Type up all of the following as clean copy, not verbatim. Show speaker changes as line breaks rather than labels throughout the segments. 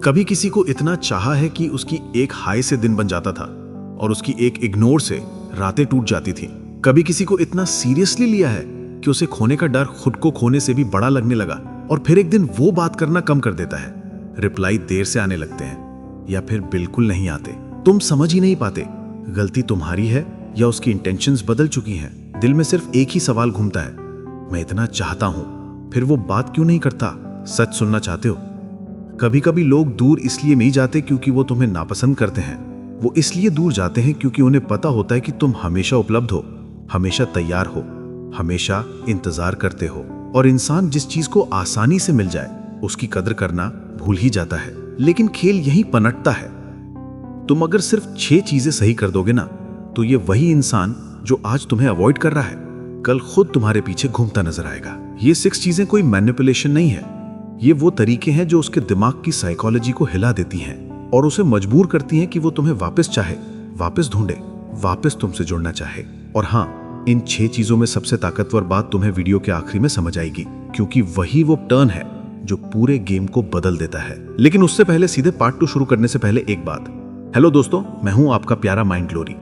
कभी किसी को इतना चाहा है कि उसकी एक हाय से दिन बन जाता था और उसकी एक इग्नोर से रातें टूट जाती थीं। कभी किसी को इतना सीरियसली लिया है कि उसे खोने का डर खुद को खोने से भी बड़ा लगने लगा और फिर एक दिन वो बात करना कम कर देता है। रिप्लाई देर से आने लगते हैं या फिर बिल्कुल नहीं आते। तुम समझ ही नहीं पाते गलती तुम्हारी है या उसकी इंटेंशंस बदल चुकी हैं। दिल में सिर्फ एक ही सवाल घूमता है, मैं इतना चाहता हूं, फिर वो बात क्यों नहीं करता? सच सुनना चाहते हो? कभी कभी लोग दूर इसलिए नहीं जाते क्योंकि वो तुम्हें नापसंद करते हैं। वो इसलिए दूर जाते हैं क्योंकि उन्हें पता होता है कि तुम हमेशा उपलब्ध हो, हमेशा तैयार हो, हमेशा इंतजार करते हो। और इंसान जिस चीज को आसानी से मिल जाए उसकी कदर करना भूल ही जाता है। लेकिन खेल यहीं पनटता है। तुम अगर सिर्फ 6 चीजें सही कर दोगे ना, तो ये वही इंसान जो आज तुम्हें अवॉइड कर रहा है कल खुद तुम्हारे पीछे घूमता नजर आएगा। ये 6 चीजें कोई मैनिपुलेशन नहीं है, ये वो तरीके हैं जो उसके दिमाग की साइकोलॉजी को हिला देती हैं और उसे मजबूर करती हैं कि वो तुम्हें वापस चाहे, वापस ढूंढे, वापस तुमसे जुड़ना चाहे। और हाँ, इन 6 चीजों में सबसे ताकतवर बात तुम्हें वीडियो के आखिरी में समझ आएगी, क्योंकि वही वो टर्न है जो पूरे गेम को बदल देता है। लेकिन उससे पहले सीधे पार्ट 2 शुरू करने से पहले एक बात। हेलो दोस्तों, मैं हूं आपका प्यारा माइंड ग्लोरी।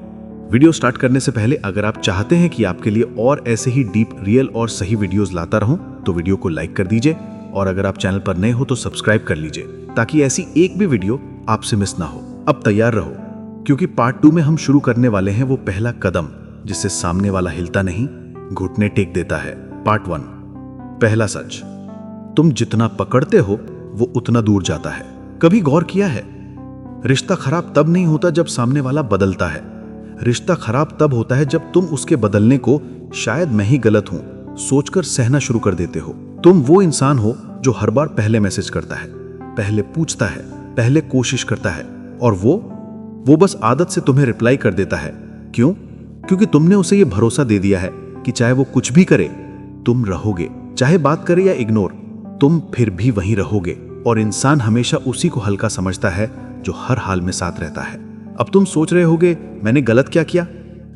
वीडियो स्टार्ट करने से पहले अगर आप चाहते हैं कि आपके लिए और ऐसे ही डीप, रियल और सही वीडियोस लाता रहूं तो वीडियो को लाइक कर दीजिए और अगर आप चैनल पर नए हो तो सब्सक्राइब कर लीजिए ताकि ऐसी एक भी वीडियो आपसे मिस ना हो। अब तैयार रहो क्योंकि पार्ट 2 में हम शुरू करने वाले हैं वो पहला कदम जिससे सामने वाला हिलता नहीं, घुटने टेक देता है। पार्ट 1, पहला सच। तुम जितना पकड़ते हो वो उतना दूर जाता है। कभी गौर किया है, रिश्ता खराब तब नहीं होता जब सामने वाला बदलता है। रिश्ता खराब तब होता है जब तुम उसके बदलने को शायद मैं ही गलत हूं सोचकर सहना शुरू कर देते हो। तुम वो इंसान हो जो हर बार पहले मैसेज करता है, पहले पूछता है, पहले कोशिश करता है और वो बस आदत से तुम्हें रिप्लाई कर देता है। क्यों? क्योंकि तुमने उसे ये भरोसा दे दिया है कि चाहे वो कुछ भी करे तुम रहोगे, चाहे बात करे या इग्नोर, तुम फिर भी वहीं रहोगे। और इंसान हमेशा उसी को हल्का समझता है जो हर हाल में साथ रहता है। अब तुम सोच रहे होगे मैंने गलत क्या किया?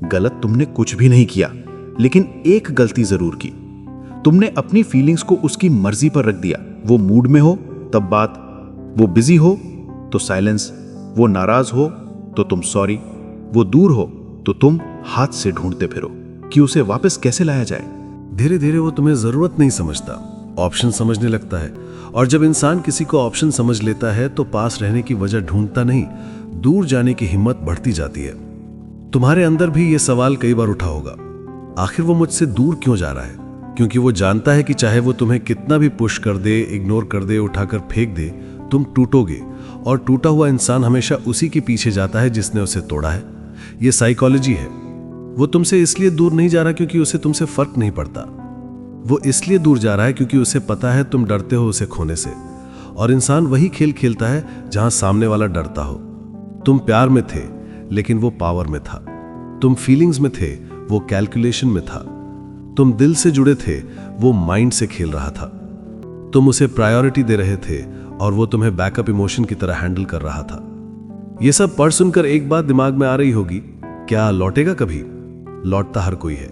गलत तुमने कुछ भी नहीं किया, लेकिन एक गलती जरूर की। तुमने अपनी फीलिंग्स को उसकी मर्जी पर रख दिया। वो मूड में हो तब बात, वो बिजी हो तो साइलेंस, वो नाराज हो तो तुम सॉरी, वो दूर हो तो तुम हाथ से ढूंढते फिरो कि उसे वापस कैसे लाया जाए।
धीरे धीरे वो तुम्हें जरूरत नहीं समझता, ऑप्शन समझने लगता है। और जब इंसान किसी को ऑप्शन समझ लेता है तो पास रहने की वजह ढूंढता नहीं, दूर जाने की हिम्मत बढ़ती जाती है। तुम्हारे अंदर भी ये सवाल कई बार उठा होगा, आखिर वो मुझसे दूर क्यों जा रहा है? क्योंकि वो जानता है कि चाहे वो तुम्हें कितना भी पुश कर दे, इग्नोर कर दे, उठाकर फेंक दे, तुम टूटोगे। और टूटा हुआ इंसान हमेशा उसी के पीछे जाता है जिसने उसे तोड़ा है। ये साइकोलॉजी है। वो तुमसे इसलिए दूर नहीं जा रहा क्योंकि उसे तुमसे फर्क नहीं पड़ता। वो इसलिए दूर जा रहा है क्योंकि उसे पता है तुम डरते हो उसे खोने से। और इंसान वही खेल खेलता है जहां सामने वाला डरता हो। तुम प्यार में थे लेकिन वो पावर में था। तुम फीलिंग्स में थे, वो कैलकुलेशन में था। तुम दिल से जुड़े थे, वो माइंड से खेल रहा था। तुम उसे प्रायोरिटी दे रहे थे और वो तुम्हें बैकअप इमोशन की तरह हैंडल कर रहा था। ये सब पढ़ सुनकर एक बात दिमाग में आ रही होगी, क्या लौटेगा कभी? लौटता हर कोई है,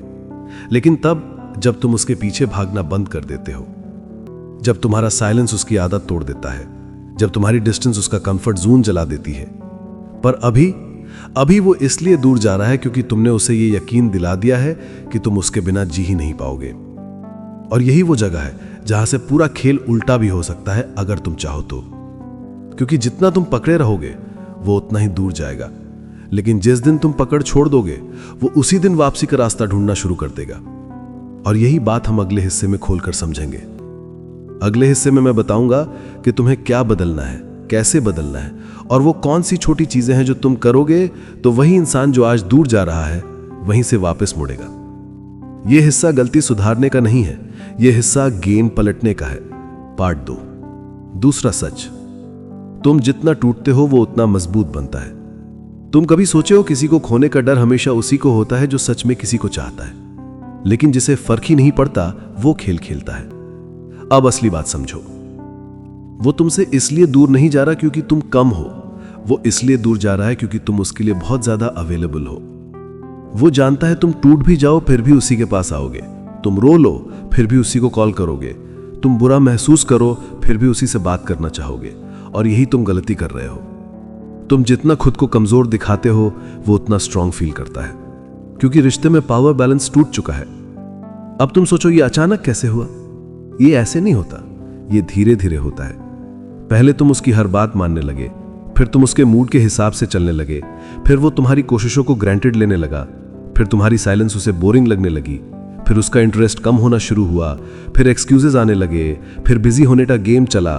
लेकिन तब जब तुम उसके पीछे भागना बंद कर देते हो, जब तुम्हारा साइलेंस उसकी आदत तोड़ देता है, जब तुम्हारी डिस्टेंस उसका कंफर्ट जोन जला देती है। पर अभी वो इसलिए दूर जा रहा है क्योंकि तुमने उसे ये यकीन दिला दिया है कि तुम उसके बिना जी ही नहीं पाओगे। और यही वो जगह है जहां से पूरा खेल उल्टा भी हो सकता है अगर तुम चाहो तो। क्योंकि जितना तुम पकड़े रहोगे वो उतना ही दूर जाएगा, लेकिन जिस दिन तुम पकड़ छोड़ दोगे वो उसी दिन वापसी का रास्ता ढूंढना शुरू कर देगा। और यही बात हम अगले हिस्से में खोलकर समझेंगे। अगले हिस्से में मैं बताऊंगा कि तुम्हें क्या बदलना है, कैसे बदलना है और वो कौन सी छोटी चीजें हैं जो तुम करोगे तो वही इंसान जो आज दूर जा रहा है वहीं से वापस मुड़ेगा। यह हिस्सा गलती सुधारने का नहीं है, यह हिस्सा गेम पलटने का है। पार्ट 2, दूसरा सच। तुम जितना टूटते हो वो उतना मजबूत बनता है। तुम कभी सोचे हो किसी को खोने का डर हमेशा उसी को होता है जो सच में किसी को चाहता है, लेकिन जिसे फर्क ही नहीं पड़ता वो खेल खेलता है। अब असली बात समझो, वो तुमसे इसलिए दूर नहीं जा रहा क्योंकि तुम कम हो, वो इसलिए दूर जा रहा है क्योंकि तुम उसके लिए बहुत ज्यादा अवेलेबल हो। वो जानता है तुम टूट भी जाओ फिर भी उसी के पास आओगे, तुम रो लो फिर भी उसी को कॉल करोगे, तुम बुरा महसूस करो फिर भी उसी से बात करना चाहोगे। और यही तुम गलती कर रहे हो। तुम जितना खुद को कमजोर दिखाते हो वो उतना स्ट्रांग फील करता है, क्योंकि रिश्ते में पावर बैलेंस टूट चुका है। अब तुम सोचो ये अचानक कैसे हुआ? ये ऐसे नहीं होता, ये धीरे धीरे होता है। पहले तुम उसकी हर बात मानने लगे, फिर तुम उसके मूड के हिसाब से चलने लगे, फिर वो तुम्हारी कोशिशों को ग्रांटेड लेने लगा, फिर तुम्हारी साइलेंस उसे बोरिंग लगने लगी, फिर उसका इंटरेस्ट कम होना शुरू हुआ, फिर एक्सक्यूजेज आने लगे, फिर बिजी होने का गेम चला,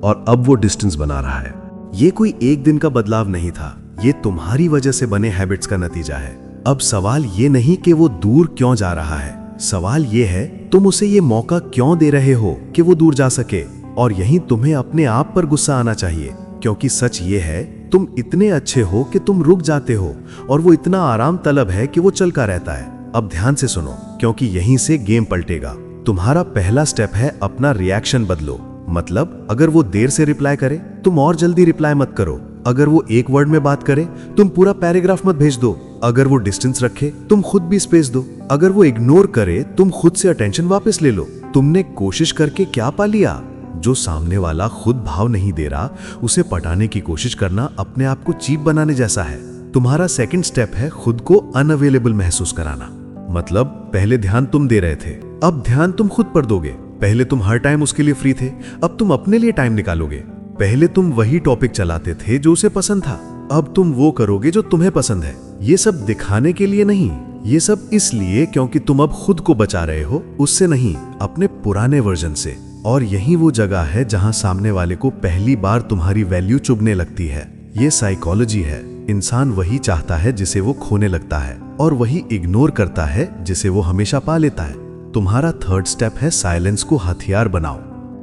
और अब वो डिस्टेंस बना रहा है।
ये कोई एक दिन का बदलाव नहीं था, ये तुम्हारी वजह से बने हैबिट्स का नतीजा है। अब सवाल ये नहीं कि वो दूर क्यों जा रहा है, सवाल ये है तुम उसे ये मौका क्यों दे रहे हो कि वो दूर जा सके। और यहीं तुम्हें अपने आप पर गुस्सा आना चाहिए, क्योंकि सच ये है तुम इतने अच्छे हो कि तुम रुक जाते हो, और वो इतना आराम तलब है कि वो चलता रहता है। अब ध्यान से सुनो, क्योंकि यहीं से गेम पलटेगा। तुम्हारा पहला स्टेप है अपना रिएक्शन बदलो। मतलब अगर वो देर से रिप्लाई करे तुम और जल्दी रिप्लाई मत करो। अगर वो एक वर्ड में बात करे तुम पूरा पैराग्राफ मत भेज दो। अगर वो डिस्टेंस रखे तुम खुद भी स्पेस दो। अगर वो इग्नोर करे तुम खुद से अटेंशन वापस ले लो। तुमने कोशिश करके क्या पा लिया? जो सामने वाला खुद भाव नहीं दे रहा उसे पटाने की कोशिश करना अपने आप को चीप बनाने जैसा है। तुम्हारा सेकंड स्टेप है खुद को अनअवेलेबल महसूस कराना। मतलब पहले ध्यान तुम दे रहे थे, अब ध्यान तुम खुद पर दोगे। पहले तुम हर टाइम उसके लिए फ्री थे, अब तुम अपने लिए टाइम निकालोगे। पहले तुम वही टॉपिक चलाते थे जो उसे पसंद था, अब तुम वो करोगे जो तुम्हें पसंद है। ये सब दिखाने के लिए नहीं, ये सब इसलिए क्योंकि तुम अब खुद को बचा रहे हो, उससे नहीं, अपने पुराने वर्जन से। और यही वो जगह है जहां सामने वाले को पहली बार तुम्हारी वैल्यू चुभने लगती है। ये साइकोलॉजी है। इंसान वही चाहता है जिसे वो खोने लगता है, और वही इग्नोर करता है जिसे वो हमेशा पा लेता है। तुम्हारा थर्ड स्टेप है साइलेंस को हथियार बनाओ।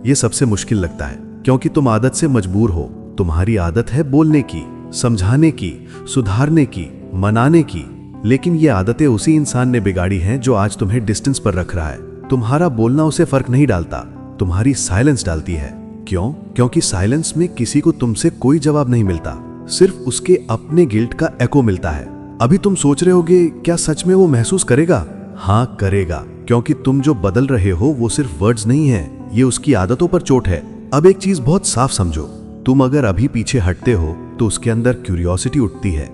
ये सबसे मुश्किल लगता है, क्योंकि तुम आदत से मजबूर हो। तुम्हारी आदत है बोलने की, समझाने की, सुधारने की, मनाने की। लेकिन ये आदतें उसी इंसान ने बिगाड़ी हैं जो आज तुम्हें डिस्टेंस पर रख रहा है। तुम्हारा बोलना उसे फर्क नहीं डालता, तुम्हारी साइलेंस डालती है। क्यों? क्योंकि साइलेंस में किसी को तुमसे कोई जवाब नहीं मिलता, सिर्फ उसके अपने गिल्ट का एको मिलता है। अभी तुम सोच रहे होगे क्या सच में वो महसूस करेगा? हाँ करेगा, क्योंकि तुम जो बदल रहे हो वो सिर्फ वर्ड्स नहीं है, ये उसकी आदतों पर चोट है। अब एक चीज बहुत साफ समझो, तुम अगर अभी पीछे हटते हो तो उसके अंदर क्यूरियोसिटी उठती है।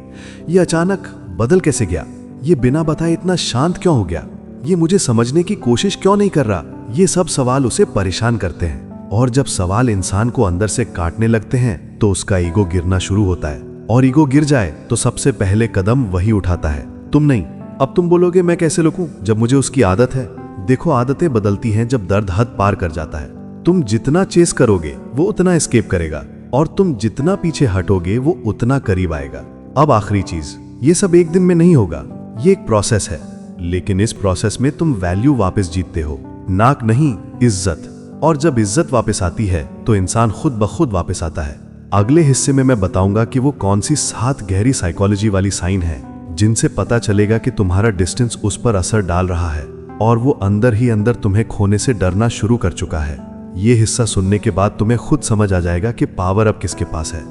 ये अचानक बदल कैसे गया? ये बिना बताए इतना शांत क्यों हो गया? ये मुझे समझने की कोशिश क्यों नहीं कर रहा? ये सब सवाल उसे परेशान करते हैं, और जब सवाल इंसान को अंदर से काटने लगते हैं तो उसका ईगो गिरना शुरू होता है। और ईगो गिर जाए तो सबसे पहले कदम वही उठाता है, तुम नहीं। अब तुम बोलोगे मैं कैसे रोकूं जब मुझे उसकी आदत है? देखो, आदतें बदलती हैं जब दर्द हद पार कर जाता है। तुम जितना चेस करोगे वो उतना एस्केप करेगा, और तुम जितना पीछे हटोगे वो उतना करीब आएगा। अब आखिरी चीज, ये सब एक दिन में नहीं होगा, ये एक प्रोसेस है। लेकिन इस प्रोसेस में तुम वैल्यू वापस जीतते हो, नाक नहीं, इज्जत। और जब इज्जत वापस आती है तो इंसान खुद ब खुद वापस आता है। अगले हिस्से में मैं बताऊंगा कि वो कौन सी 7 गहरी साइकोलॉजी वाली साइन है जिनसे पता चलेगा कि तुम्हारा डिस्टेंस उस पर असर डाल रहा है, और वो अंदर ही अंदर तुम्हें खोने से डरना शुरू कर चुका है। ये हिस्सा सुनने के बाद तुम्हें खुद समझ आ जाएगा कि पावर अब किसके पास है।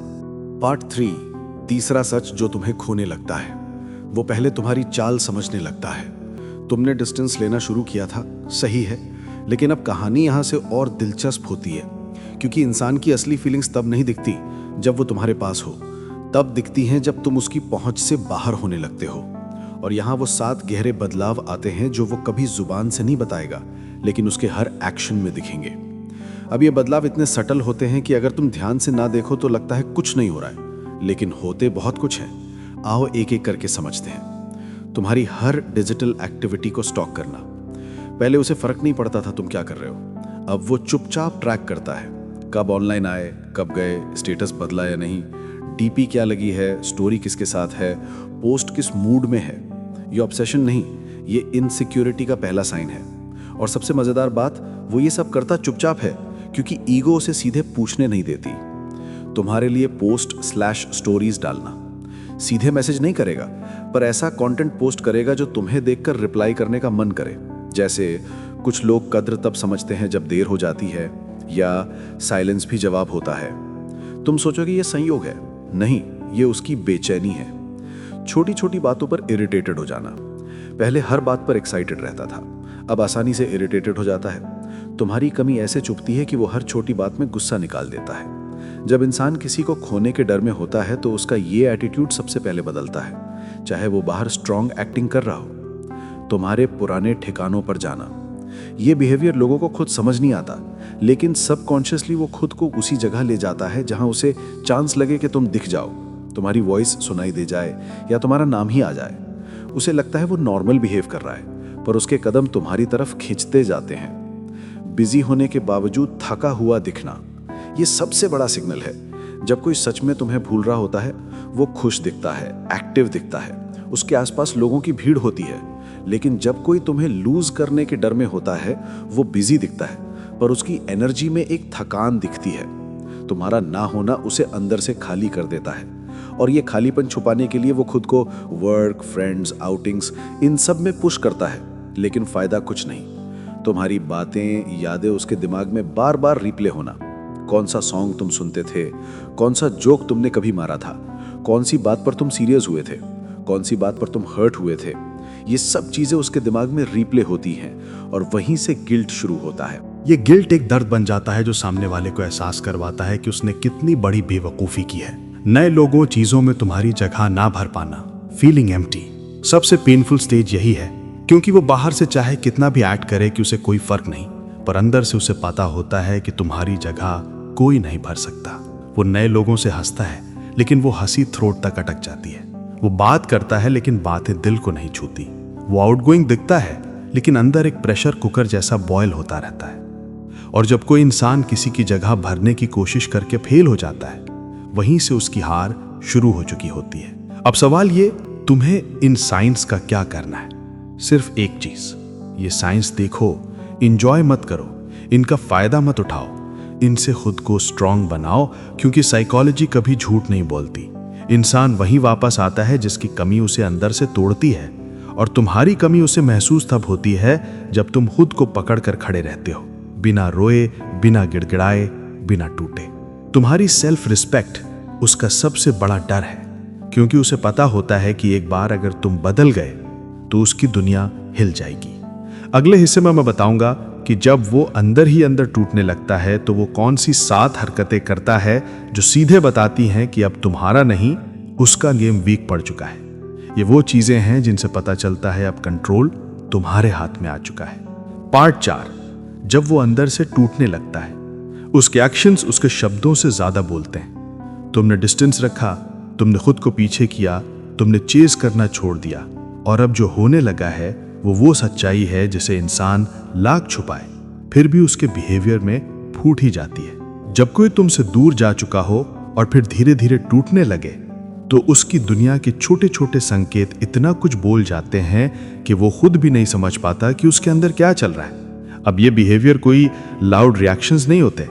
पार्ट 3, तीसरा सच जो तुम्हें खोने लगता है। वो पहले तुम्हारी चाल समझने लगता है। तुमने डिस्टेंस लेना शुरू किया था, सही है, लेकिन अब कहानी यहां से और दिलचस्प होती है, क्योंकि इंसान की असली फीलिंग्स तब नहीं दिखती जब वो तुम्हारे पास हो, तब दिखती हैं जब तुम उसकी पहुंच से बाहर होने लगते हो। और यहाँ वो 7 गहरे बदलाव आते हैं जो वो कभी जुबान से नहीं बताएगा, लेकिन उसके हर एक्शन में दिखेंगे। अब ये बदलाव इतने सटल होते हैं कि अगर तुम ध्यान से ना देखो तो लगता है कुछ नहीं हो रहा है, लेकिन होते बहुत कुछ है। आओ एक एक करके समझते हैं। तुम्हारी हर डिजिटल एक्टिविटी को स्टॉक करना। पहले उसे फर्क नहीं पड़ता था तुम क्या कर रहे हो, अब वो चुपचाप ट्रैक करता है। कब ऑनलाइन आए, कब गए, स्टेटस बदला या नहीं, डीपी क्या लगी है, स्टोरी किसके साथ है, पोस्ट किस मूड में है। ये ऑब्सेशन नहीं, ये इनसिक्योरिटी का पहला साइन है। और सबसे मजेदार बात, वो ये सब करता चुपचाप है, क्योंकि ईगो उसे सीधे पूछने नहीं देती। तुम्हारे लिए पोस्ट/स्टोरीज डालना, सीधे मैसेज नहीं करेगा, पर ऐसा कंटेंट पोस्ट करेगा जो तुम्हें देखकर रिप्लाई करने का मन करे। जैसे कुछ लोग कद्र तब समझते हैं जब देर हो जाती है, या साइलेंस भी जवाब होता है। तुम सोचोगे ये संयोग है, नहीं, ये उसकी बेचैनी है। छोटी छोटी बातों पर इरिटेटेड हो जाना। पहले हर बात पर एक्साइटेड रहता था, अब आसानी से इरिटेटेड हो जाता है। तुम्हारी कमी ऐसे चुभती है कि वो हर छोटी बात में गुस्सा निकाल देता है। जब इंसान किसी को खोने के डर में होता है तो उसका ये एटीट्यूड सबसे पहले बदलता है, चाहे वो बाहर स्ट्रांग एक्टिंग कर रहा हो। तुम्हारे पुराने ठिकानों पर जाना, ये बिहेवियर लोगों को खुद समझ नहीं आता, लेकिन सबकॉन्शियसली वो खुद को उसी जगह ले जाता है जहां उसे चांस लगे कि तुम दिख जाओ, तुम्हारी वॉइस सुनाई दे जाए या तुम्हारा नाम ही आ जाए। उसे लगता है वो नॉर्मल बिहेव कर रहा है, पर उसके कदम तुम्हारी तरफ खींचते जाते हैं। बिजी होने के बावजूद थका हुआ दिखना, ये सबसे बड़ा सिग्नल है। जब कोई सच में तुम्हें भूल रहा होता है, वो खुश दिखता है, एक्टिव दिखता है, उसके आसपास लोगों की भीड़ होती है। लेकिन जब कोई तुम्हें लूज करने के डर में होता है, वो बिजी दिखता है, पर उसकी एनर्जी में एक थकान दिखती है। तुम्हारा ना होना उसे अंदर से खाली कर देता है, और ये खालीपन छुपाने के लिए वो खुद को वर्क, फ्रेंड्स, आउटिंग्स, इन सब में पुश करता है, लेकिन फायदा कुछ नहीं। तुम्हारी बातें, यादें उसके दिमाग में बार बार रिप्ले होना। कौन सा सॉन्ग तुम सुनते थे, कौन सा जोक तुमने कभी मारा था, कौन सी बात पर तुम सीरियस हुए थे, कौन सी बात पर तुम हर्ट हुए थे, ये सब चीजें उसके दिमाग में रिप्ले होती हैं, और वहीं से गिल्ट शुरू होता है।
ये गिल्ट एक दर्द बन जाता है जो सामने वाले को एहसास करवाता है कि उसने कितनी बड़ी बेवकूफ़ी की है। नए लोगों, चीज़ों में तुम्हारी जगह ना भर पाना, फीलिंग एम्प्टी, सबसे पेनफुल स्टेज यही है, क्योंकि वो बाहर से चाहे कितना भी एक्ट करे कि उसे कोई फर्क नहीं, पर अंदर से उसे पता होता है कि तुम्हारी जगह कोई नहीं भर सकता। वो नए लोगों से हंसता है, लेकिन वो हंसी थ्रोट तक अटक जाती है। वो बात करता है, लेकिन बातें दिल को नहीं छूती। वो आउटगोइंग दिखता है, लेकिन अंदर एक प्रेशर कुकर जैसा बॉयल होता रहता है। और जब कोई इंसान किसी की जगह भरने की कोशिश करके फेल हो जाता है, वहीं से उसकी हार शुरू हो चुकी होती है। अब सवाल ये, तुम्हें इन साइंस का क्या करना है? सिर्फ एक चीज, ये साइंस देखो, इंजॉय मत करो, इनका फायदा मत उठाओ, इनसे खुद को स्ट्रांग बनाओ, क्योंकि साइकोलॉजी कभी झूठ नहीं बोलती। इंसान वहीं वापस आता है जिसकी कमी उसे अंदर से तोड़ती है, और तुम्हारी कमी उसे महसूस तब होती है जब तुम खुद को पकड़ कर खड़े रहते हो, बिना रोए, बिना गिड़गिड़ाए, बिना टूटे। तुम्हारी सेल्फ रिस्पेक्ट उसका सबसे बड़ा डर है, क्योंकि उसे पता होता है कि एक बार अगर तुम बदल गए तो उसकी दुनिया हिल जाएगी। अगले हिस्से में मैं बताऊंगा कि जब वो अंदर ही अंदर टूटने लगता है तो वो कौन सी 7 हरकतें करता है जो सीधे बताती हैं कि अब तुम्हारा नहीं, उसका गेम वीक पड़ चुका है। ये वो चीजें हैं जिनसे पता चलता है अब कंट्रोल तुम्हारे हाथ में आ चुका है। पार्ट 4, जब वो अंदर से टूटने लगता है, उसके एक्शंस उसके शब्दों से ज्यादा बोलते हैं। तुमने डिस्टेंस रखा, तुमने खुद को पीछे किया, तुमने चेज करना छोड़ दिया, और अब जो होने लगा है वो सच्चाई है जिसे इंसान लाख छुपाए फिर भी उसके बिहेवियर में फूट ही जाती है। जब कोई तुमसे दूर जा चुका हो और फिर धीरे धीरे टूटने लगे, तो उसकी दुनिया के छोटे छोटे संकेत इतना कुछ बोल जाते हैं कि वो खुद भी नहीं समझ पाता कि उसके अंदर क्या चल रहा है। अब ये बिहेवियर कोई लाउड रिएक्शंस नहीं होते,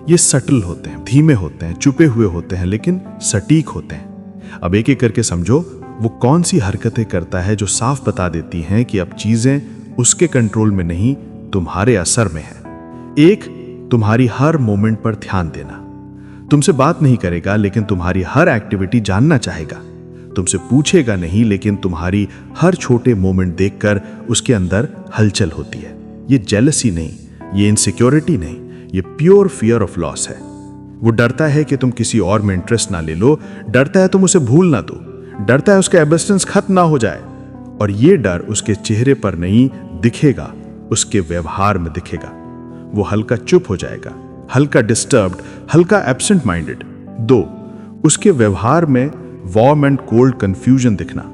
ये सटल होते हैं, धीमे होते हैं, छुपे हुए होते हैं, लेकिन सटीक होते हैं। अब एक एक करके समझो वो कौन सी हरकतें करता है जो साफ बता देती हैं कि अब चीजें उसके कंट्रोल में नहीं, तुम्हारे असर में है। 1, तुम्हारी हर मोमेंट पर ध्यान देना। तुमसे बात नहीं करेगा, लेकिन तुम्हारी हर एक्टिविटी जानना चाहेगा। तुमसे पूछेगा नहीं, लेकिन तुम्हारी हर छोटे मोमेंट देखकर उसके अंदर हलचल होती है। ये जेलसी नहीं, ये इनसिक्योरिटी नहीं, ये प्योर फियर ऑफ लॉस है। वो डरता है कि तुम किसी और में इंटरेस्ट ना ले लो, डरता है तुम उसे भूल ना दो, डरता है उसका एब्सेंस खत्म ना हो जाए। और ये डर उसके चेहरे पर नहीं दिखेगा, उसके व्यवहार में दिखेगा। वो हल्का चुप हो जाएगा, हल्का डिस्टर्ब्ड, हल्का एब्सेंट माइंडेड। 2, उसके व्यवहार में वार्म एंड कोल्ड कंफ्यूजन दिखना।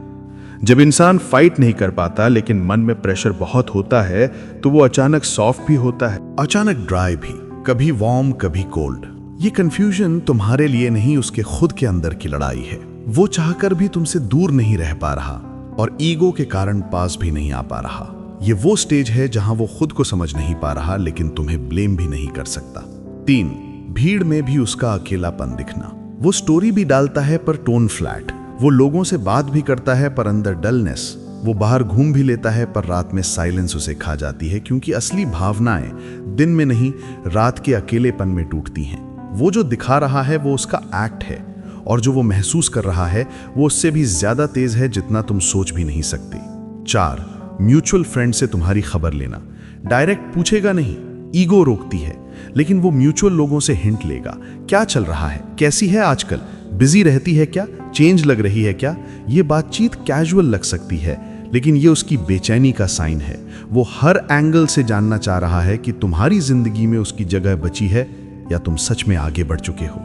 जब इंसान फाइट नहीं कर पाता लेकिन मन में प्रेशर बहुत होता है, तो वो अचानक सॉफ्ट भी होता है, अचानक ड्राई भी, कभी वार्म कभी कोल्ड। ये कंफ्यूजन तुम्हारे लिए नहीं, उसके खुद के अंदर की लड़ाई है। वो चाहकर भी तुमसे दूर नहीं रह पा रहा और ईगो के कारण पास भी नहीं आ पा रहा। ये वो स्टेज है जहां वो खुद को समझ नहीं पा रहा, लेकिन तुम्हें ब्लेम भी नहीं कर सकता। 3, भीड़ में भी उसका अकेलापन दिखना। वो स्टोरी भी डालता है पर टोन फ्लैट, वो लोगों से बात भी करता है पर अंदर डलनेस। वो बाहर घूम भी लेता है पर रात में साइलेंस उसे खा जाती है, क्योंकि असली भावनाएं दिन में नहीं, रात के अकेलेपन में टूटती हैं। वो जो दिखा रहा है वो उसका एक्ट है, और जो वो महसूस कर रहा है वो उससे भी ज्यादा तेज है जितना तुम सोच भी नहीं सकते। 4, म्यूचुअल फ्रेंड से तुम्हारी खबर लेना। डायरेक्ट पूछेगा नहीं, ईगो रोकती है,
लेकिन वो म्यूचुअल लोगों से हिंट लेगा। क्या चल रहा है, कैसी है आजकल, बिजी रहती है क्या, चेंज लग रही है क्या। ये बातचीत कैजुअल लग सकती है, लेकिन ये उसकी बेचैनी का साइन है। वो हर एंगल से जानना चाह रहा है कि तुम्हारी जिंदगी में उसकी जगह बची है या तुम सच में आगे बढ़ चुके हो।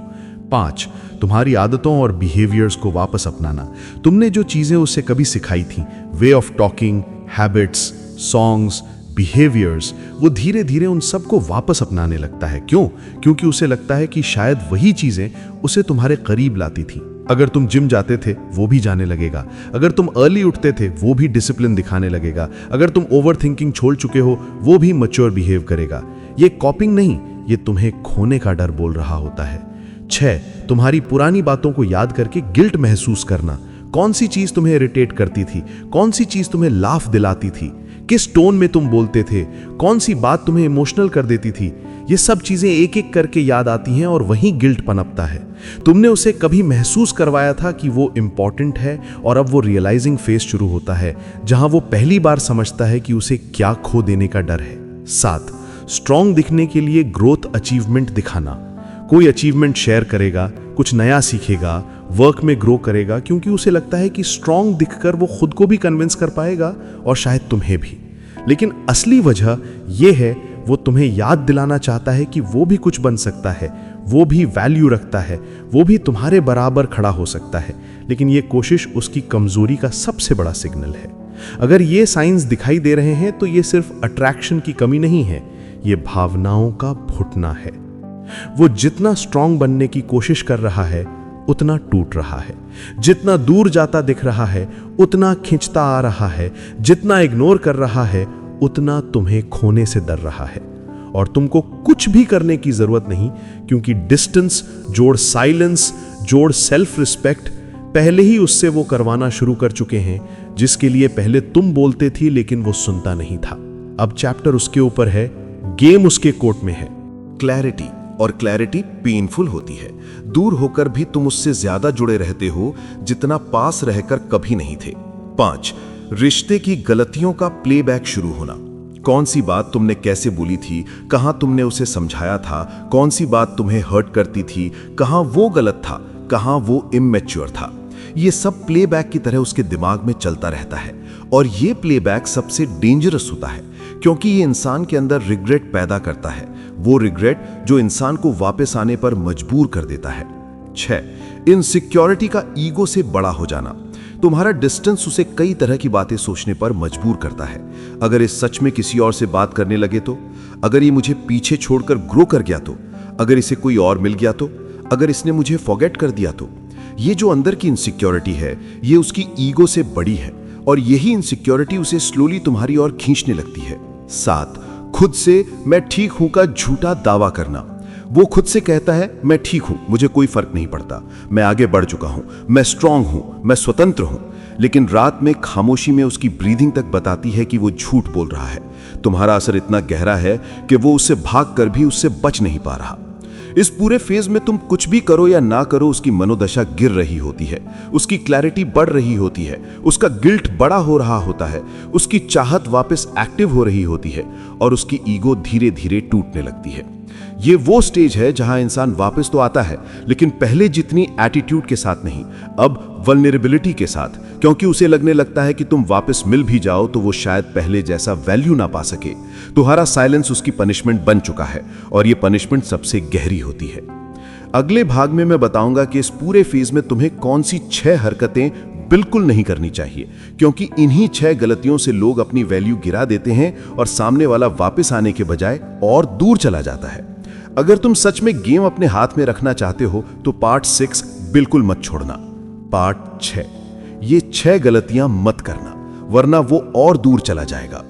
5, तुम्हारी आदतों और बिहेवियर्स को वापस अपनाना। तुमने जो चीजें उसे कभी सिखाई थी, way of talking, habits, songs, behaviours, वो धीरे धीरे उन सबको वापस अपनाने लगता है। क्यों? क्योंकि उसे लगता है कि शायद वही चीजें उसे तुम्हारे करीब लाती थी। अगर तुम जिम जाते थे वो भी जाने लगेगा, अगर तुम अर्ली उठते थे वो भी डिसिप्लिन दिखाने लगेगा, अगर तुम ओवर थिंकिंग छोड़ चुके हो वो भी मैच्योर बिहेव करेगा। ये कॉपिंग नहीं, ये तुम्हें खोने का डर बोल रहा होता है। 6, तुम्हारी पुरानी बातों को याद करके गिल्ट महसूस करना। कौन सी चीज तुम्हें इरिटेट करती थी, कौन सी चीज तुम्हें लाफ दिलाती थी, किस टोन में तुम बोलते थे, कौन सी बात तुम्हें इमोशनल कर देती थी। ये सब चीजें एक एक करके याद आती हैं और वहीं गिल्ट पनपता है। तुमने उसे कभी महसूस करवाया था कि वो इंपॉर्टेंट है और अब वो रियलाइजिंग फेज शुरू होता है जहां वो पहली बार समझता है कि उसे क्या खो देने का डर है। 7, स्ट्रॉन्ग दिखने के लिए ग्रोथ अचीवमेंट दिखाना। कोई अचीवमेंट शेयर करेगा, कुछ नया सीखेगा, वर्क में ग्रो करेगा, क्योंकि उसे लगता है कि स्ट्रॉन्ग दिखकर वो खुद को भी कन्विंस कर पाएगा और शायद तुम्हें भी। लेकिन असली वजह यह है, वो तुम्हें याद दिलाना चाहता है कि वो भी कुछ बन सकता है, वो भी वैल्यू रखता है, वो भी तुम्हारे बराबर खड़ा हो सकता है। लेकिन ये कोशिश उसकी कमजोरी का सबसे बड़ा सिग्नल है। अगर ये साइंस दिखाई दे रहे हैं तो ये सिर्फ अट्रैक्शन की कमी नहीं है, ये भावनाओं का घुटना है। वो जितना स्ट्रांग बनने की कोशिश कर रहा है उतना टूट रहा है, जितना दूर जाता दिख रहा है उतना खिंचता आ रहा है, जितना इग्नोर कर रहा है उतना तुम्हें खोने से डर रहा है। और तुमको कुछ भी करने की जरूरत नहीं, क्योंकि डिस्टेंस जोड़ साइलेंस जोड़ सेल्फ रिस्पेक्ट पहले ही उससे वो करवाना शुरू कर चुके हैं, जिसके लिए पहले तुम बोलते थी लेकिन वो सुनता नहीं था। अब चैप्टर उसके ऊपर है, गेम उसके कोर्ट में है।
क्लैरिटी, और क्लैरिटी पेनफुल होती है। दूर होकर भी तुम उससे ज्यादा जुड़े रहते हो जितना पास रहकर कभी नहीं थे। 5, रिश्ते की गलतियों का प्लेबैक शुरू होना। कौन सी बात तुमने कैसे बोली थी, कहां तुमने उसे समझाया था, कौन सी बात तुम्हें हर्ट करती थी, कहां वो गलत था, कहां वो इमैच्योर था। ये सब प्लेबैक की तरह उसके दिमाग में चलता रहता है। और ये प्लेबैक सबसे डेंजरस होता है, क्योंकि ये इंसान के अंदर रिग्रेट पैदा करता है, वो रिग्रेट जो इंसान को वापस आने पर मजबूर कर देता है। 6, इनसिक्योरिटी का ईगो से बड़ा हो जाना। तुम्हारा डिस्टेंस उसे कई तरह की बातें सोचने पर मजबूर करता है। अगर ये सच में किसी और से बात करने लगे तो, अगर ये मुझे पीछे छोड़कर ग्रो कर गया तो, अगर इसे कोई और मिल गया तो, अगर इसने मुझे फॉरगेट कर दिया तो। ये जो अंदर की इनसिक्योरिटी है, ये उसकी ईगो से बड़ी है और यही इनसिक्योरिटी उसे स्लोली तुम्हारी ओर खींचने लगती है। 7, खुद से मैं ठीक हूं का झूठा दावा करना। वो खुद से कहता है, मैं ठीक हूं, मुझे कोई फर्क नहीं पड़ता, मैं आगे बढ़ चुका हूं, मैं स्ट्रांग हूं, मैं स्वतंत्र हूं। लेकिन रात में खामोशी में उसकी ब्रीदिंग तक बताती है कि वो झूठ बोल रहा है। तुम्हारा असर इतना गहरा है कि वो उससे भागकर भी उससे बच नहीं पा रहा। इस पूरे फेज में तुम कुछ भी करो या ना करो, उसकी मनोदशा गिर रही होती है, उसकी क्लैरिटी बढ़ रही होती है, उसका गिल्ट बड़ा हो रहा होता है, उसकी चाहत वापस एक्टिव हो रही होती है और उसकी ईगो धीरे धीरे टूटने लगती है। ये वो स्टेज है जहां इंसान वापस तो आता है, लेकिन पहले जितनी एटीट्यूड के साथ नहीं, अब वल्नरेबिलिटी के साथ, क्योंकि उसे लगने लगता है कि तुम वापस मिल भी जाओ तो वो शायद पहले जैसा वैल्यू ना पा सके। तुम्हारा साइलेंस उसकी पनिशमेंट बन चुका है और ये पनिशमेंट सबसे गहरी होती है। अगले भाग में मैं बताऊंगा कि इस पूरे फेज में तुम्हें कौन सी 6 हरकतें बिल्कुल नहीं करनी चाहिए, क्योंकि इन्हीं 6 गलतियों से लोग अपनी वैल्यू गिरा देते हैं और सामने वाला वापस आने के बजाय और दूर चला जाता है। अगर तुम सच में गेम अपने हाथ में रखना चाहते हो तो पार्ट 6 बिल्कुल मत छोड़ना। पार्ट 6, ये 6 गलतियां मत करना, वरना वो और दूर चला जाएगा।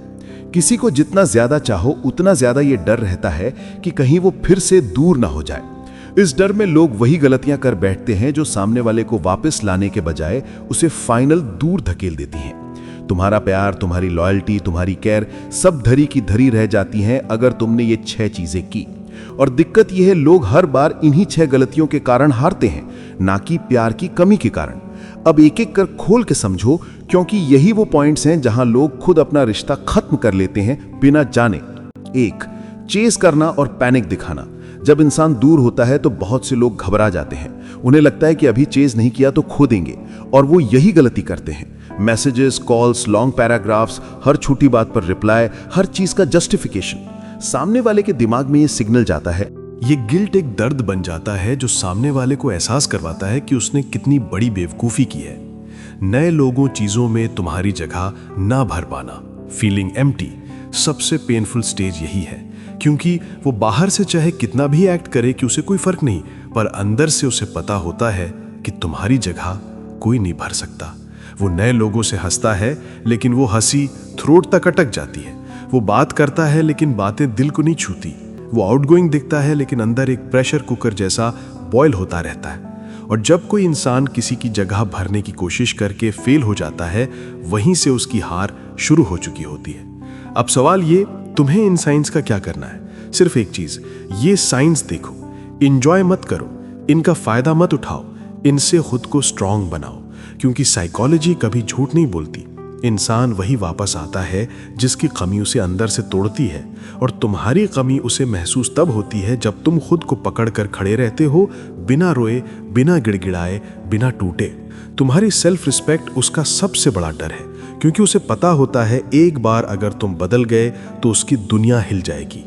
किसी को जितना ज्यादा चाहो उतना ज्यादा ये डर रहता है कि कहीं वो फिर से दूर ना हो जाए। इस डर में लोग वही गलतियां कर बैठते हैं जो सामने वाले को वापस लाने के बजाय उसे फाइनल दूर धकेल देती हैं। तुम्हारा प्यार, तुम्हारी लॉयल्टी, तुम्हारी केयर सब धरी की धरी रह जाती हैं अगर तुमने ये 6 चीजें की। और दिक्कत यह है, लोग हर बार इन्हीं 6 गलतियों के कारण हारते हैं, ना कि प्यार की कमी के कारण। अब एक एक कर खोल के समझो, क्योंकि यही वो पॉइंट्स हैं जहां लोग खुद अपना रिश्ता खत्म कर लेते हैं बिना जाने। 1,
चेस करना और पैनिक दिखाना। जब इंसान दूर होता है तो बहुत से लोग घबरा जाते हैं। उन्हें लगता है कि अभी चेस नहीं किया तो खो देंगे, और वो यही गलती करते हैं। मैसेजेस, कॉल्स, लॉन्ग पैराग्राफ्स, हर छोटी बात पर रिप्लाई, हर चीज का जस्टिफिकेशन। सामने वाले के दिमाग में ये सिग्नल जाता है।
ये गिल्ट एक दर्द बन जाता है जो सामने वाले को एहसास करवाता है कि उसने कितनी बड़ी बेवकूफ़ी की है। नए लोगों, चीज़ों में तुम्हारी जगह ना भर पाना, फीलिंग एम्प्टी, सबसे पेनफुल स्टेज यही है, क्योंकि वो बाहर से चाहे कितना भी एक्ट करे कि उसे कोई फर्क नहीं, पर अंदर से उसे पता होता है कि तुम्हारी जगह कोई नहीं भर सकता। वो नए लोगों से हंसता है, लेकिन वो हंसी थ्रोट तक अटक जाती है। वो बात करता है, लेकिन बातें दिल को नहीं छूती। वो आउटगोइंग दिखता है, लेकिन अंदर एक प्रेशर कुकर जैसा बॉयल होता रहता है। और जब कोई इंसान किसी की जगह भरने की कोशिश करके फेल हो जाता है, वहीं से उसकी हार शुरू हो चुकी होती है। अब सवाल ये, तुम्हें इन साइंस का क्या करना है? सिर्फ एक चीज, ये साइंस देखो, इंजॉय मत करो, इनका फायदा मत उठाओ, इनसे खुद को स्ट्रांग बनाओ, क्योंकि साइकोलॉजी कभी झूठ नहीं बोलती। इंसान वही वापस आता है जिसकी कमी उसे अंदर से तोड़ती है, और तुम्हारी कमी उसे महसूस तब होती है जब तुम खुद को पकड़ कर खड़े रहते हो, बिना रोए, बिना गिड़गिड़ाए, बिना टूटे। तुम्हारी सेल्फ रिस्पेक्ट उसका सबसे बड़ा डर है, क्योंकि उसे पता होता है एक बार अगर तुम बदल गए तो उसकी दुनिया हिल जाएगी।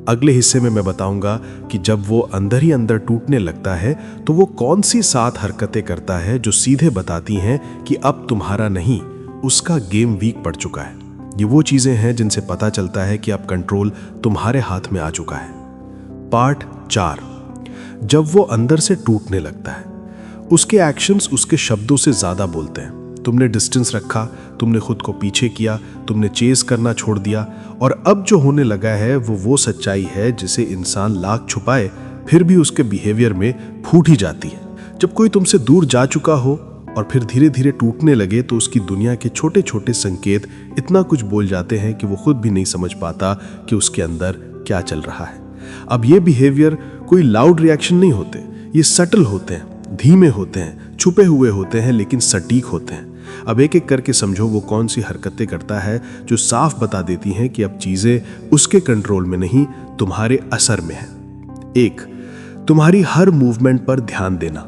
अगले हिस्से में मैं बताऊंगा कि जब वो अंदर ही अंदर टूटने लगता है तो वो कौन सी 7 हरकतें करता है जो सीधे बताती हैं कि अब तुम्हारा नहीं, उसका गेम वीक पड़ चुका है। ये वो चीजें हैं जिनसे पता चलता है कि अब कंट्रोल तुम्हारे हाथ में आ चुका है। पार्ट 4, जब वो अंदर से टूटने लगता है। उसके एक्शंस उसके शब्दों से ज्यादा बोलते हैं। तुमने डिस्टेंस रखा, तुमने खुद को पीछे किया, तुमने चेस करना छोड़ दिया, और अब जो होने लगा है वो सच्चाई है जिसे इंसान लाख छुपाए फिर भी उसके बिहेवियर में फूट ही जाती है। जब कोई तुमसे दूर जा चुका हो और फिर धीरे धीरे टूटने लगे तो उसकी दुनिया के छोटे छोटे संकेत इतना कुछ बोल जाते हैं कि वो खुद भी नहीं समझ पाता कि उसके अंदर क्या चल रहा है। अब ये बिहेवियर कोई लाउड रिएक्शन नहीं होते, ये सटल होते हैं, धीमे होते हैं, छुपे हुए होते हैं, लेकिन सटीक होते हैं। अब एक एक करके समझो वो कौन सी हरकतें करता है जो साफ बता देती हैं कि अब चीजें उसके कंट्रोल में नहीं, तुम्हारे असर में है। 1, तुम्हारी हर मूवमेंट पर ध्यान देना।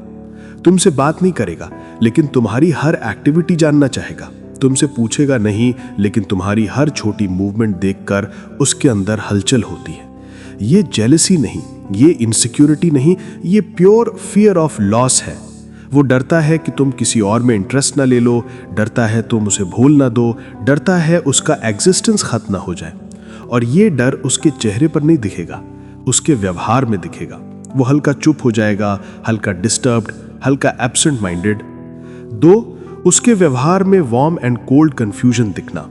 तुमसे बात नहीं करेगा, लेकिन तुम्हारी हर एक्टिविटी जानना चाहेगा। तुमसे पूछेगा नहीं, लेकिन तुम्हारी हर छोटी मूवमेंट देखकर उसके अंदर हलचल होती है। ये जेलसी नहीं, ये इनसिक्योरिटी नहीं, ये प्योर फियर ऑफ लॉस है। वो डरता है कि तुम किसी और में इंटरेस्ट ना ले लो, डरता है तुम उसे भूल ना दो, डरता है उसका एग्जिस्टेंस खत्म ना हो जाए। और ये डर उसके चेहरे पर नहीं दिखेगा, उसके व्यवहार में दिखेगा। वो हल्का चुप हो जाएगा, हल्का डिस्टर्ब्ड, हल्का एब्सेंट माइंडेड। 2, उसके व्यवहार में वार्म एंड कोल्ड कंफ्यूजन दिखना।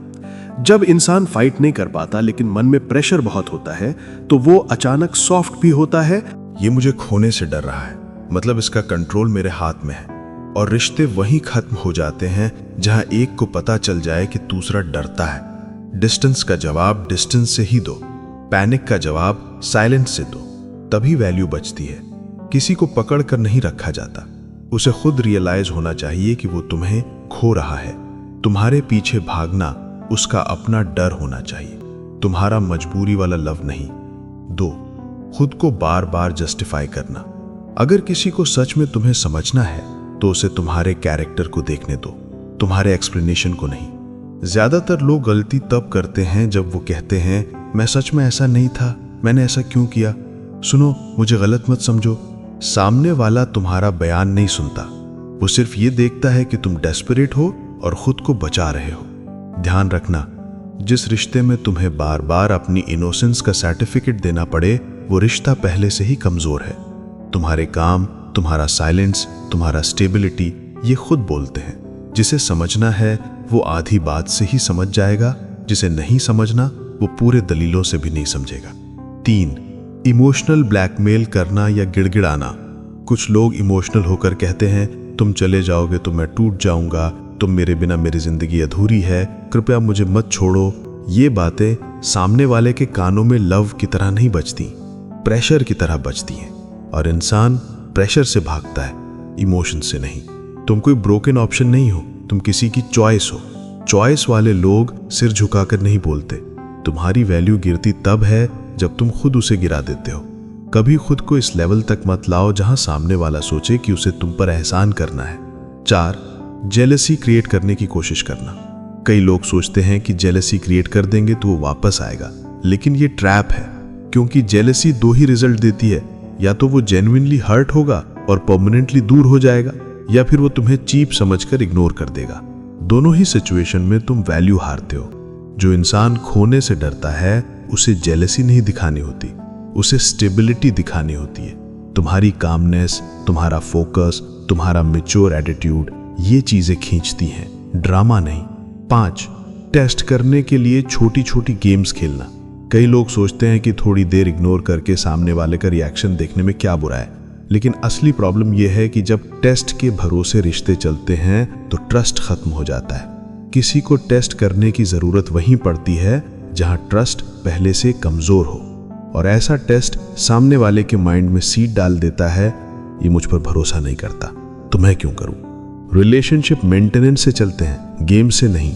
जब इंसान फाइट नहीं कर पाता लेकिन मन में प्रेशर बहुत होता है तो वो अचानक सॉफ्ट भी होता है।
ये मुझे खोने से डर रहा है, मतलब इसका कंट्रोल मेरे हाथ में है। और रिश्ते वहीं खत्म हो जाते हैं जहां एक को पता चल जाए कि दूसरा डरता है। डिस्टेंस का जवाब डिस्टेंस से ही दो, पैनिक का जवाब साइलेंस से दो, तभी वैल्यू बचती है। किसी को पकड़ कर नहीं रखा जाता, उसे खुद रियलाइज होना चाहिए कि वो तुम्हें खो रहा है। तुम्हारे पीछे भागना उसका अपना डर होना चाहिए, तुम्हारा मजबूरी वाला लव नहीं। 2, खुद को बार बार जस्टिफाई करना। अगर किसी को सच में तुम्हें समझना है तो उसे तुम्हारे कैरेक्टर को देखने दो, तुम्हारे एक्सप्लेनेशन को नहीं। ज्यादातर लोग गलती तब करते हैं जब वो कहते हैं मैं सच में ऐसा नहीं था, मैंने ऐसा क्यों किया, सुनो मुझे गलत मत समझो। सामने वाला तुम्हारा बयान नहीं सुनता, वो सिर्फ ये देखता है कि तुम डेस्परेट हो और खुद को बचा रहे हो। ध्यान रखना, जिस रिश्ते में तुम्हें बार बार अपनी इनोसेंस का सर्टिफिकेट देना पड़े वो रिश्ता पहले से ही कमजोर है। तुम्हारे काम, तुम्हारा साइलेंस, तुम्हारा स्टेबिलिटी ये खुद बोलते हैं। जिसे समझना है वो आधी बात से ही समझ जाएगा, जिसे नहीं समझना वो पूरे दलीलों से भी नहीं समझेगा। 3, इमोशनल ब्लैकमेल करना या गिड़गिड़ाना। कुछ लोग इमोशनल होकर कहते हैं तुम चले जाओगे तो मैं टूट जाऊंगा, तुम मेरे बिना मेरी जिंदगी अधूरी है, कृपया मुझे मत छोड़ो। ये बातें सामने वाले के कानों में लव की तरह नहीं बजती, प्रेशर की तरह बजती हैं। और इंसान प्रेशर से भागता है, इमोशन से नहीं। तुम कोई ब्रोकन ऑप्शन नहीं हो, तुम किसी की चॉइस हो। चॉइस वाले लोग सिर झुकाकर नहीं बोलते। तुम्हारी वैल्यू गिरती तब है
जब तुम खुद उसे गिरा देते हो। कभी खुद को इस लेवल तक मत लाओ जहां सामने वाला सोचे कि उसे तुम पर एहसान करना है। 4. जेलसी क्रिएट करने की कोशिश करना। कई लोग सोचते हैं कि जेलसी क्रिएट कर देंगे तो वो वापस आएगा, लेकिन ये ट्रैप है, क्योंकि जेलसी 2 ही रिजल्ट देती है। या तो वो जेन्युइनली हर्ट होगा और परमानेंटली दूर हो जाएगा, या फिर वो तुम्हें चीप समझकर इग्नोर कर देगा। दोनों ही सिचुएशन में तुम वैल्यू हारते हो। जो इंसान खोने से डरता है उसे जेलसी नहीं दिखानी होती, उसे स्टेबिलिटी दिखानी होती है। तुम्हारी कामनेस, तुम्हारा फोकस, तुम्हारा मैच्योर एटीट्यूड, ये चीजें खींचती हैं, ड्रामा नहीं। 5. टेस्ट करने के लिए छोटी छोटी गेम्स खेलना। कई लोग सोचते हैं कि थोड़ी देर इग्नोर करके सामने वाले का रिएक्शन देखने में क्या बुरा है, लेकिन असली प्रॉब्लम यह है कि जब टेस्ट के भरोसे रिश्ते चलते हैं तो ट्रस्ट खत्म हो जाता है। किसी को टेस्ट करने की जरूरत वहीं पड़ती है जहां ट्रस्ट पहले से कमजोर हो, और ऐसा टेस्ट सामने वाले के माइंड में सीड डाल देता है, ये मुझ पर भरोसा नहीं करता तो मैं क्यों करूं। रिलेशनशिप मेंटेनेंस से चलते हैं, गेम से नहीं।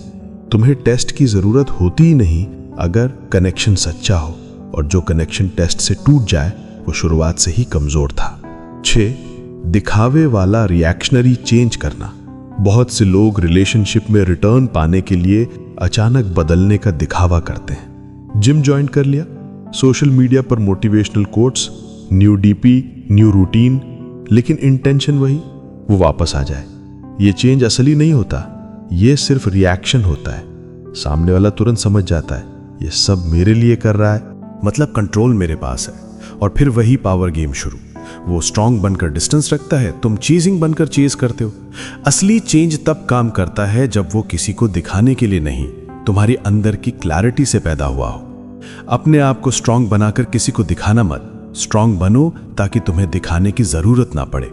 तुम्हें टेस्ट की जरूरत होती ही नहीं अगर कनेक्शन सच्चा हो, और जो कनेक्शन टेस्ट से टूट जाए वो शुरुआत से ही कमजोर था। 6. दिखावे वाला रिएक्शनरी चेंज करना। बहुत से लोग रिलेशनशिप में रिटर्न पाने के लिए अचानक बदलने का दिखावा करते हैं। जिम ज्वाइन कर लिया, सोशल मीडिया पर motivational quotes, new DP, new routine, लेकिन इंटेंशन वही, वो वापस आ जाए। ये चेंज असली नहीं होता, ये सिर्फ रिएक्शन होता है। सामने वाला तुरंत समझ जाता है ये सब मेरे लिए कर रहा है,
मतलब कंट्रोल मेरे पास है, और फिर वही पावर गेम शुरू। वो स्ट्रांग बनकर डिस्टेंस रखता है, तुम चीजिंग बनकर चेज करते हो। असली चेंज तब काम करता है जब वो किसी को दिखाने के लिए नहीं, तुम्हारी अंदर की क्लैरिटी से पैदा हुआ हो। अपने आप को स्ट्रांग बनाकर किसी को दिखाना मत, स्ट्रांग बनो ताकि तुम्हें दिखाने की जरूरत ना पड़े।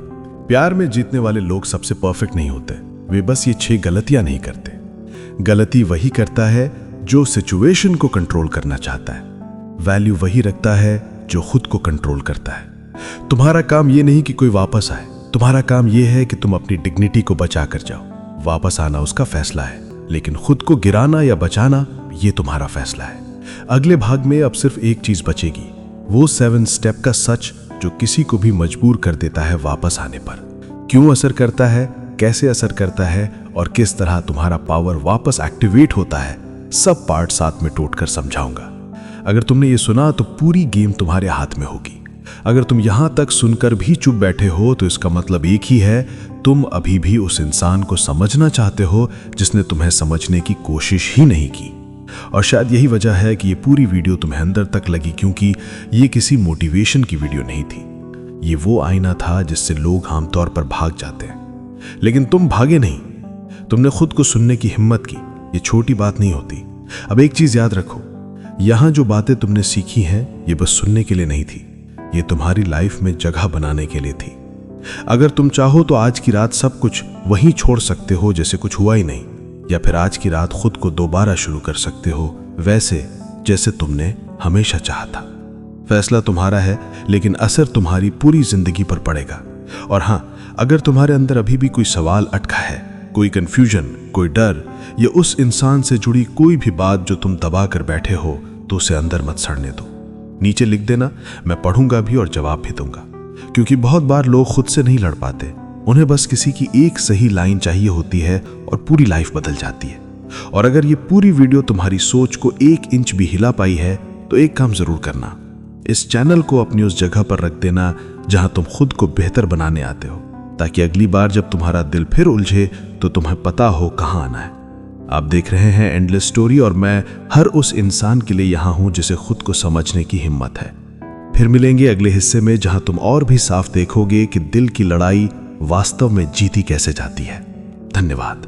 प्यार में जीतने वाले लोग सबसे परफेक्ट नहीं होते, वे बस ये 6 गलतियां नहीं करते। गलती वही करता है जो सिचुएशन को कंट्रोल करना चाहता है, वैल्यू वही रखता है जो खुद को कंट्रोल करता है। तुम्हारा काम ये नहीं कि कोई वापस आए, तुम्हारा काम ये है कि तुम अपनी डिग्निटी को बचा कर जाओ। वापस आना उसका फैसला है, लेकिन खुद को गिराना या बचाना ये तुम्हारा फैसला है। अगले भाग में अब सिर्फ एक चीज बचेगी, वो 7 स्टेप का सच जो किसी को भी मजबूर कर देता है वापस आने पर। क्यों असर करता है, कैसे असर करता है, और किस तरह तुम्हारा पावर वापस एक्टिवेट होता है, सब पार्ट साथ में टोट कर समझाऊंगा। अगर तुमने ये सुना तो पूरी गेम तुम्हारे हाथ में होगी। अगर तुम यहां तक सुनकर भी चुप बैठे हो तो इसका मतलब एक ही है, तुम अभी भी उस इंसान को समझना चाहते हो जिसने तुम्हें समझने की कोशिश ही नहीं की। और शायद यही वजह है कि ये पूरी वीडियो तुम्हें अंदर तक लगी, क्योंकि ये किसी मोटिवेशन की वीडियो नहीं थी। ये वो आईना था जिससे लोग आमतौर पर भाग जाते हैं, लेकिन तुम भागे नहीं, तुमने खुद को सुनने की हिम्मत की। ये छोटी बात नहीं होती। अब एक चीज याद रखो, यहां जो बातें तुमने सीखी हैं ये बस सुनने के लिए नहीं थी, ये तुम्हारी लाइफ में जगह बनाने के लिए थी। अगर तुम चाहो तो आज की रात सब कुछ वहीं छोड़ सकते हो जैसे कुछ हुआ ही नहीं, या फिर आज की रात खुद को दोबारा शुरू कर सकते हो वैसे जैसे तुमने हमेशा चाहा था। फैसला तुम्हारा है, लेकिन असर तुम्हारी पूरी जिंदगी पर पड़ेगा। और हां, अगर तुम्हारे अंदर अभी भी कोई सवाल अटका है, कोई कंफ्यूजन, कोई डर, या उस इंसान से जुड़ी कोई भी बात जो तुम दबा कर बैठे हो, तो उसे अंदर मत सड़ने दो। नीचे लिख देना, मैं पढ़ूंगा भी और जवाब भी दूंगा। क्योंकि बहुत बार लोग खुद से नहीं लड़ पाते, उन्हें बस किसी की एक सही लाइन चाहिए होती है और पूरी लाइफ बदल जाती है। और अगर ये पूरी वीडियो तुम्हारी सोच को 1 इंच भी हिला पाई है तो एक काम जरूर करना, इस चैनल को अपनी उस जगह पर रख देना जहां तुम खुद को बेहतर बनाने आते हो, ताकि अगली बार जब तुम्हारा दिल फिर उलझे तो तुम्हें पता हो कहां आना है। आप देख रहे हैं एंडलेस स्टोरी, और मैं हर उस इंसान के लिए यहां हूं जिसे खुद को समझने की हिम्मत है। फिर मिलेंगे अगले हिस्से में, जहां तुम और भी साफ देखोगे कि दिल की लड़ाई वास्तव में जीती कैसे जाती है। धन्यवाद।